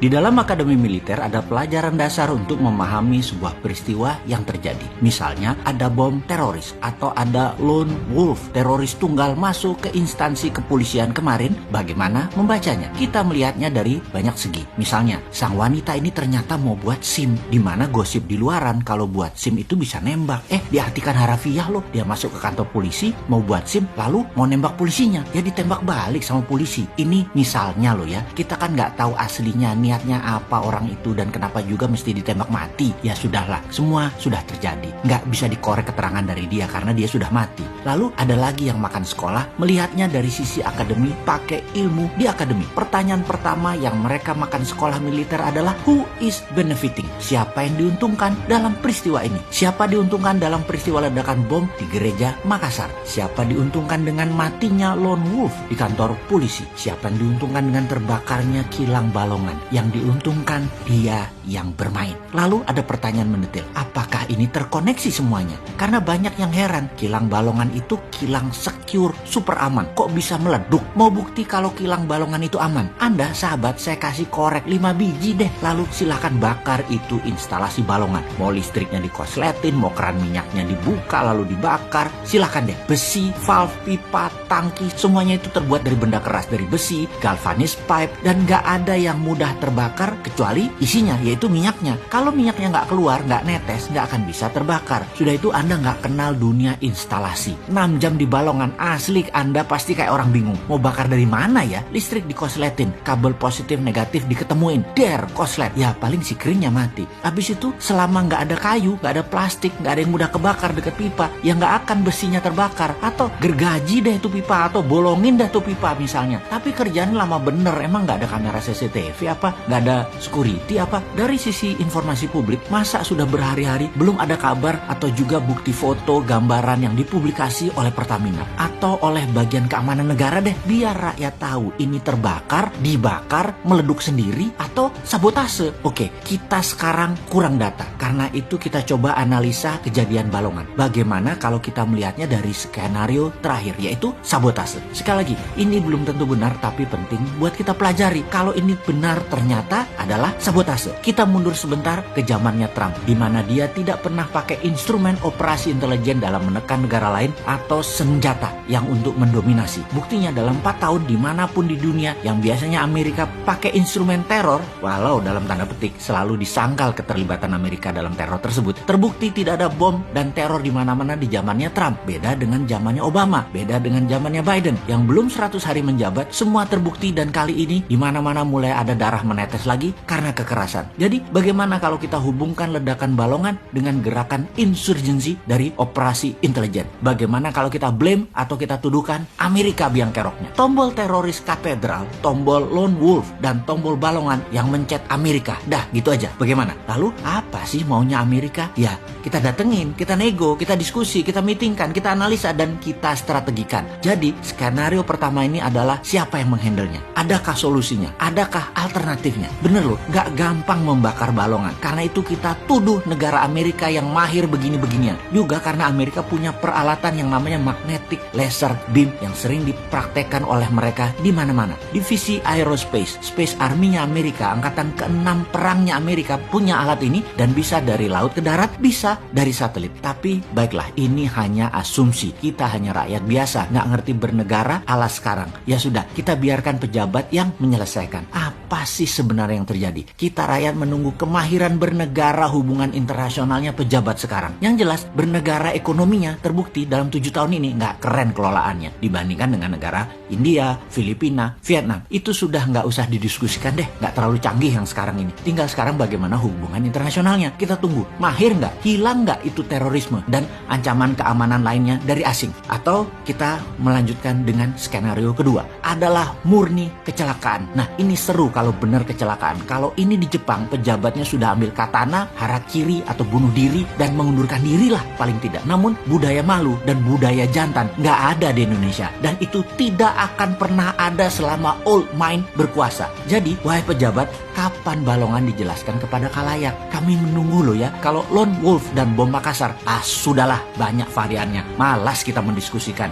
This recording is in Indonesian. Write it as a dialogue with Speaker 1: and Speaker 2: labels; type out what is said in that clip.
Speaker 1: Di dalam akademi militer ada pelajaran dasar untuk memahami sebuah peristiwa yang terjadi. Misalnya ada bom teroris atau ada lone wolf, teroris tunggal masuk ke instansi kepolisian kemarin. Bagaimana membacanya? Kita melihatnya dari banyak segi. Misalnya, sang wanita ini ternyata mau buat SIM, di mana gosip di luaran kalau buat SIM itu bisa nembak. Diartikan harafiah loh. Dia masuk ke kantor polisi, mau buat SIM, lalu mau nembak polisinya. Ya ditembak balik sama polisi. Ini misalnya loh ya. Kita kan nggak tahu aslinya niatnya apa orang itu dan kenapa juga mesti ditembak mati. Ya sudahlah, semua sudah terjadi. Nggak bisa dikorek keterangan dari dia karena dia sudah mati. Lalu ada lagi yang makan sekolah, melihatnya dari sisi akademi, pakai ilmu di akademi. Pertanyaan pertama yang mereka makan sekolah militer adalah who is benefiting? Siapa yang diuntungkan dalam peristiwa ini? Siapa diuntungkan dalam peristiwa ledakan bom di gereja Makassar? Siapa diuntungkan dengan matinya lone wolf di kantor polisi? Siapa yang diuntungkan dengan terbakarnya kilang Balongan? Yang diuntungkan dia yang bermain. Lalu ada pertanyaan mendetil, apakah ini terkoneksi semuanya? Karena banyak yang heran, kilang Balongan itu kilang secure, super aman. Kok bisa meleduk? Mau bukti kalau kilang Balongan itu aman? Anda sahabat, saya kasih korek 5 biji deh. Lalu silakan bakar itu instalasi Balongan. Mau listriknya dikosletin, mau keran minyaknya dibuka lalu dibakar, silakan deh. Besi, valve, pipa, tangki, semuanya itu terbuat dari benda keras, dari besi, galvanis pipe, dan gak ada yang mudah terbakar kecuali isinya, yaitu minyaknya. Kalau minyaknya nggak keluar, nggak netes, nggak akan bisa terbakar. Sudah itu Anda nggak kenal dunia instalasi. 6 jam di Balongan, asli Anda pasti kayak orang bingung. Mau bakar dari mana ya? Listrik dikosletin, kabel positif negatif diketemuin, koslet. Ya paling si keringnya mati. Habis itu selama nggak ada kayu, nggak ada plastik, nggak ada yang mudah kebakar deket pipa, ya nggak akan besinya terbakar. Atau gergaji deh tuh pipa, atau bolongin dah tuh pipa misalnya. Tapi kerjaan lama bener, emang nggak ada kamera CCTV apa? Nggak ada security apa? Dari sisi informasi publik, masa sudah berhari-hari belum ada kabar atau juga bukti foto, gambaran yang dipublikasi oleh Pertamina atau oleh bagian keamanan negara deh, biar rakyat tahu ini terbakar, dibakar, meleduk sendiri atau sabotase. Oke, kita sekarang kurang data. Karena itu kita coba analisa kejadian Balongan. Bagaimana kalau kita melihatnya dari skenario terakhir, yaitu sabotase. Sekali lagi, ini belum tentu benar tapi penting buat kita pelajari. Kalau ini benar ternyata adalah sabotase. Kita mundur sebentar ke zamannya Trump, di mana dia tidak pernah pakai instrumen operasi intelijen dalam menekan negara lain atau senjata yang untuk mendominasi. Buktinya dalam 4 tahun dimanapun di dunia yang biasanya Amerika pakai instrumen teror, walau dalam tanda petik selalu disangkal keterlibatan Amerika dalam teror tersebut, terbukti tidak ada bom dan teror di mana-mana di zamannya Trump. Beda dengan zamannya Obama, beda dengan zamannya Biden yang belum 100 hari menjabat, semua terbukti dan kali ini di mana-mana mulai ada darah menetes lagi karena kekerasan. Jadi bagaimana kalau kita hubungkan ledakan Balongan dengan gerakan insurgensi dari operasi intelijen? Bagaimana kalau kita blame atau kita tuduhkan Amerika biang keroknya? Tombol teroris katedral, tombol lone wolf, dan tombol Balongan yang mencet Amerika. Dah gitu aja. Bagaimana? Lalu apa sih maunya Amerika? Ya kita datengin, kita nego, kita diskusi, kita meetingkan, kita analisa, dan kita strategikan. Jadi skenario pertama ini adalah siapa yang menghandlenya? Adakah solusinya? Adakah alternatifnya? Bener loh, gak gampang membakar Balongan. Karena itu kita tuduh negara Amerika yang mahir begini-beginian. Juga karena Amerika punya peralatan yang namanya magnetic laser beam yang sering dipraktekkan oleh mereka di mana-mana. Divisi Aerospace, Space Army-nya Amerika, angkatan ke-6 perangnya Amerika punya alat ini dan bisa dari laut ke darat, bisa dari satelit. Tapi baiklah, ini hanya asumsi. Kita hanya rakyat biasa, nggak ngerti bernegara ala sekarang. Ya sudah, kita biarkan pejabat yang menyelesaikan. Apa sih sebenarnya yang terjadi? Kita rakyat menunggu kemahiran bernegara, hubungan internasionalnya pejabat sekarang. Yang jelas bernegara ekonominya terbukti dalam 7 tahun ini nggak keren kelolaannya dibandingkan dengan negara India, Filipina, Vietnam. Itu sudah nggak usah didiskusikan deh, nggak terlalu canggih yang sekarang ini. Tinggal sekarang bagaimana hubungan internasionalnya. Kita tunggu, mahir nggak, hilang nggak itu terorisme dan ancaman keamanan lainnya dari asing. Atau kita melanjutkan dengan skenario kedua, adalah murni kecelakaan. Nah ini seru kalau benar kecelakaan. Kalau ini di Jepang, pejabatnya sudah ambil katana, harakiri atau bunuh diri dan mengundurkan diri lah paling tidak. Namun budaya malu dan budaya jantan nggak ada di Indonesia, dan itu tidak akan pernah ada selama old mind berkuasa. Jadi wahai pejabat, kapan Balongan dijelaskan kepada khalayak? Kami menunggu loh ya. Kalau lone wolf dan bom Makassar, sudahlah banyak variannya, malas kita mendiskusikan.